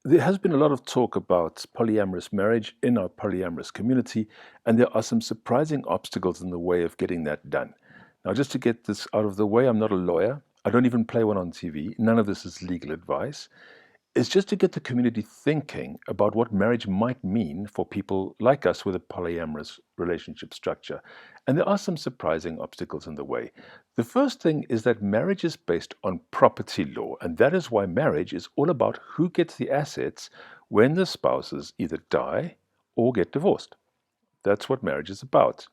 There has been a lot of talk about polyamorous marriage in our polyamorous community, and there are some surprising obstacles in the way of getting that done. Now, just to get this out of the way, I'm not a lawyer. I don't even play one on TV. None of this is legal advice. It's just to get the community thinking about what marriage might mean for people like us with a polyamorous relationship structure. And there are some surprising obstacles in the way. The first thing is that marriage is based on property law, and that is why marriage is all about who gets the assets when the spouses either die or get divorced. That's what marriage is about.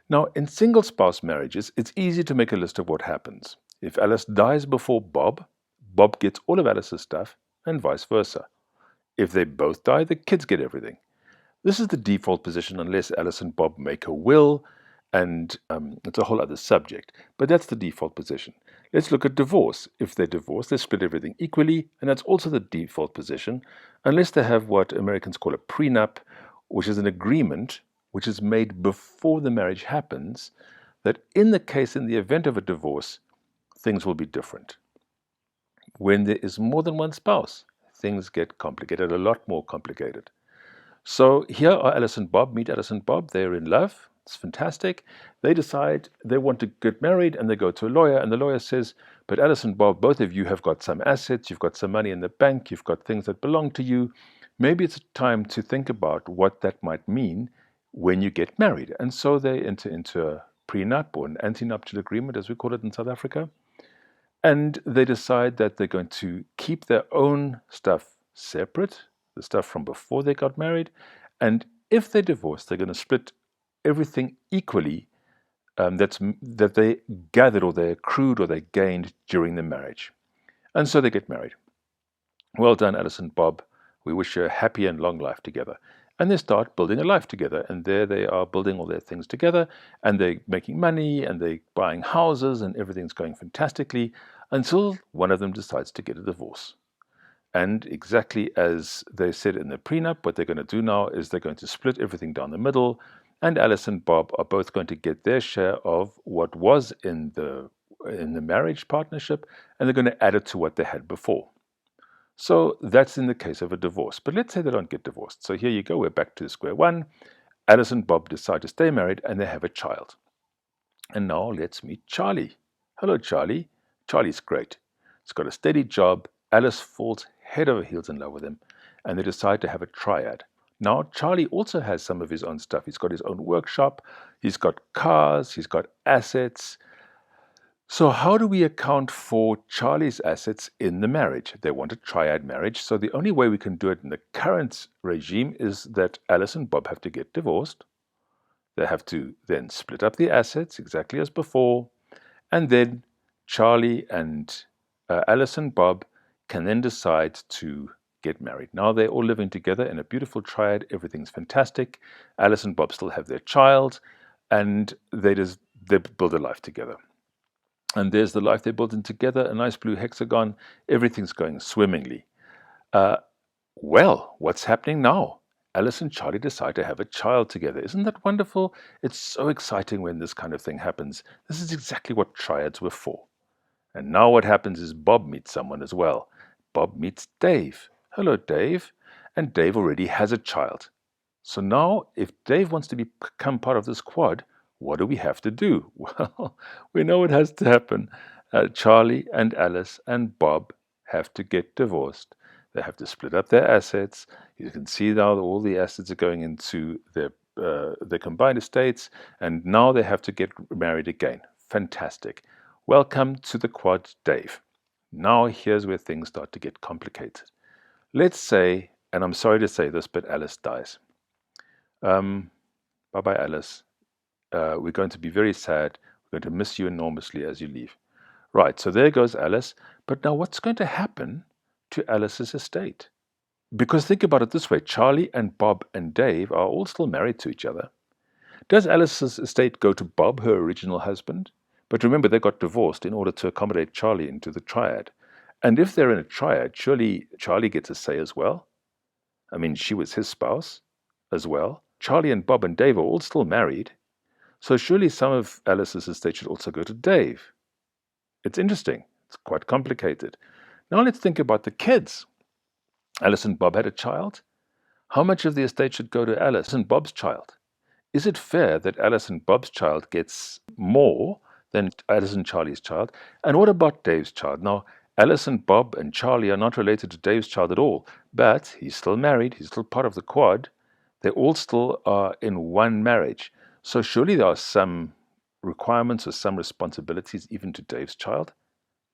Now, in single spouse marriages, it's easy to make a list of what happens. If Alice dies before Bob, Bob gets all of Alice's stuff, and vice versa. If they both die, the kids get everything. This is the default position unless Alice and Bob make a will, and it's a whole other subject. But that's the default position. Let's look at divorce. If they divorce, they split everything equally, and that's also the default position, unless they have what Americans call a prenup, which is an agreement which is made before the marriage happens, that in the event of a divorce, things will be different. When there is more than one spouse, things get complicated, a lot more complicated. So here are Alice and Bob. Meet Alice and Bob. They're in love. It's fantastic. They decide they want to get married, and they go to a lawyer, and the lawyer says, but Alice and Bob, both of you have got some assets, you've got some money in the bank, you've got things that belong to you. Maybe it's time to think about what that might mean when you get married. And so they enter into a prenup, or an antenuptial agreement, as we call it in South Africa. And they decide that they're going to keep their own stuff separate, the stuff from before they got married. And if they divorce, they're going to split everything equally that they gathered or they accrued or they gained during the marriage. And so they get married. Well done, Alice and Bob. We wish you a happy and long life together. And they start building a life together. And there they are building all their things together. And they're making money and they're buying houses and everything's going fantastically until one of them decides to get a divorce. And exactly as they said in the prenup, what they're going to do now is they're going to split everything down the middle. And Alice and Bob are both going to get their share of what was in the marriage partnership. And they're going to add it to what they had before. So that's in the case of a divorce. But let's say they don't get divorced. So here you go, we're back to square one. Alice and Bob decide to stay married and they have a child. And now let's meet Charlie. Hello, Charlie. Charlie's great. He's got a steady job. Alice falls head over heels in love with him. And they decide to have a triad. Now, Charlie also has some of his own stuff. He's got his own workshop. He's got cars. He's got assets. So how do we account for Charlie's assets in the marriage? They want a triad marriage, so the only way we can do it in the current regime is that Alice and Bob have to get divorced. They have to then split up the assets exactly as before, and then Charlie and Alice and Bob can then decide to get married. Now they're all living together in a beautiful triad. Everything's fantastic. Alice and Bob still have their child, and they build a life together. And there's the life they're building together, a nice blue hexagon. Everything's going swimmingly. Well, what's happening now? Alice and Charlie decide to have a child together. Isn't that wonderful? It's so exciting when this kind of thing happens. This is exactly what triads were for. And now what happens is Bob meets someone as well. Bob meets Dave. Hello, Dave. And Dave already has a child. So now, if Dave wants to become part of this quad, what do we have to do? Well, we know what has to happen. Charlie and Alice and Bob have to get divorced. They have to split up their assets. You can see now that all the assets are going into their combined estates, and now they have to get married again. Fantastic. Welcome to the quad, Dave. Now here's where things start to get complicated. Let's say, and I'm sorry to say this, but Alice dies. Bye-bye, Alice. We're going to be very sad. We're going to miss you enormously as you leave. Right, so there goes Alice. But now what's going to happen to Alice's estate? Because think about it this way. Charlie and Bob and Dave are all still married to each other. Does Alice's estate go to Bob, her original husband? But remember, they got divorced in order to accommodate Charlie into the triad. And if they're in a triad, surely Charlie gets a say as well. I mean, she was his spouse as well. Charlie and Bob and Dave are all still married. So surely some of Alice's estate should also go to Dave. It's interesting. It's quite complicated. Now let's think about the kids. Alice and Bob had a child. How much of the estate should go to Alice and Bob's child? Is it fair that Alice and Bob's child gets more than Alice and Charlie's child? And what about Dave's child? Now, Alice and Bob and Charlie are not related to Dave's child at all, but he's still married, he's still part of the quad. They all still are in one marriage. So surely there are some requirements or some responsibilities even to Dave's child.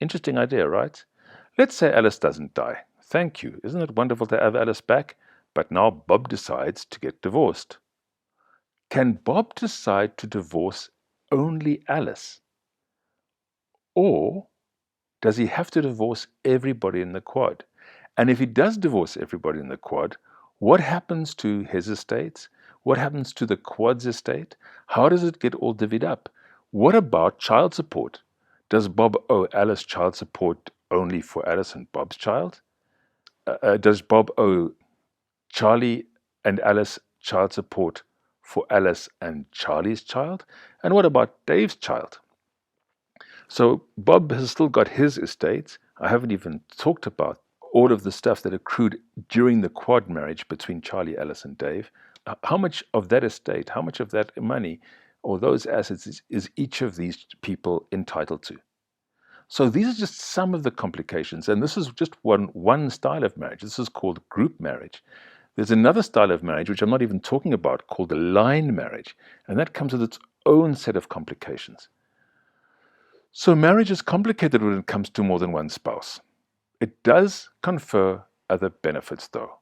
Interesting idea, right? Let's say Alice doesn't die. Thank you. Isn't it wonderful to have Alice back? But now Bob decides to get divorced. Can Bob decide to divorce only Alice? Or does he have to divorce everybody in the quad? And if he does divorce everybody in the quad, what happens to his estate? What happens to the quad's estate? How does it get all divvied up? What about child support? Does Bob owe Alice child support only for Alice and Bob's child? Does Bob owe Charlie and Alice child support for Alice and Charlie's child? And what about Dave's child? So Bob has still got his estate. I haven't even talked about all of the stuff that accrued during the quad marriage between Charlie, Alice, and Dave. How much of that estate, how much of that money or those assets is each of these people entitled to? So these are just some of the complications, and this is just one style of marriage. This is called group marriage. There's another style of marriage, which I'm not even talking about, called the line marriage, and that comes with its own set of complications. So marriage is complicated when it comes to more than one spouse. It does confer other benefits, though.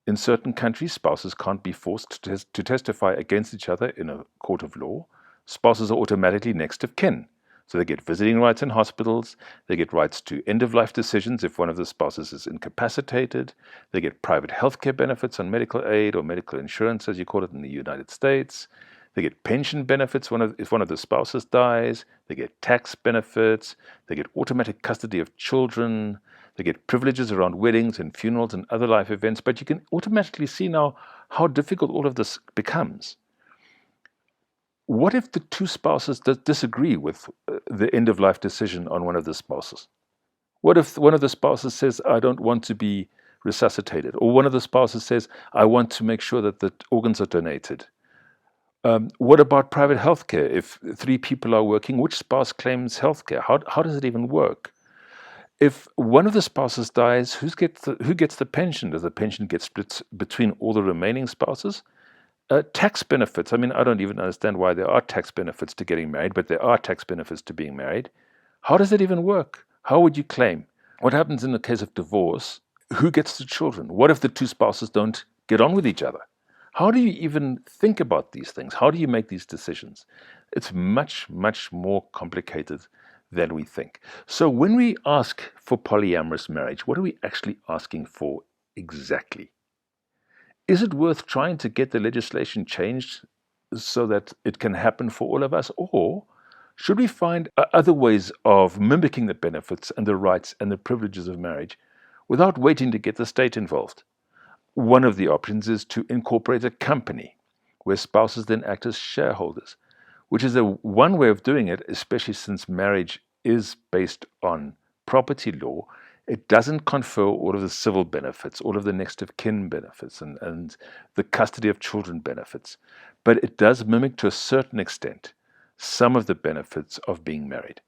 In certain countries, spouses can't be forced to testify against each other in a court of law. Spouses are automatically next of kin. So they get visiting rights in hospitals, they get rights to end-of-life decisions if one of the spouses is incapacitated, they get private healthcare benefits on medical aid or medical insurance, as you call it in the United States. They get pension benefits if one of the spouses dies, they get tax benefits, they get automatic custody of children, they get privileges around weddings and funerals and other life events, but you can automatically see now how difficult all of this becomes. What if the two spouses disagree with the end-of-life decision on one of the spouses? What if one of the spouses says, I don't want to be resuscitated? Or one of the spouses says, I want to make sure that the organs are donated? What about private healthcare? If three people are working, which spouse claims healthcare? How does it even work? If one of the spouses dies, who gets the pension? Does the pension get split between all the remaining spouses? Tax benefits. I mean, I don't even understand why there are tax benefits to getting married, but there are tax benefits to being married. How does it even work? How would you claim? What happens in the case of divorce? Who gets the children? What if the two spouses don't get on with each other? How do you even think about these things? How do you make these decisions? It's much, much more complicated than we think. So when we ask for polyamorous marriage, what are we actually asking for exactly? Is it worth trying to get the legislation changed so that it can happen for all of us? Or should we find other ways of mimicking the benefits and the rights and the privileges of marriage without waiting to get the state involved? One of the options is to incorporate a company where spouses then act as shareholders, which is one way of doing it, especially since marriage is based on property law. It doesn't confer all of the civil benefits, all of the next of kin benefits, and the custody of children benefits. But it does mimic to a certain extent some of the benefits of being married.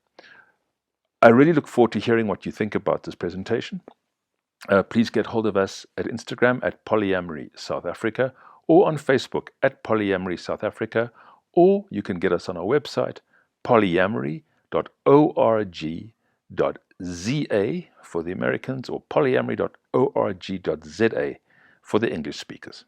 I really look forward to hearing what you think about this presentation. Please get hold of us at Instagram at Polyamory South Africa or on Facebook at Polyamory South Africa, or you can get us on our website polyamory.org.za for the Americans or polyamory.org.za for the English speakers.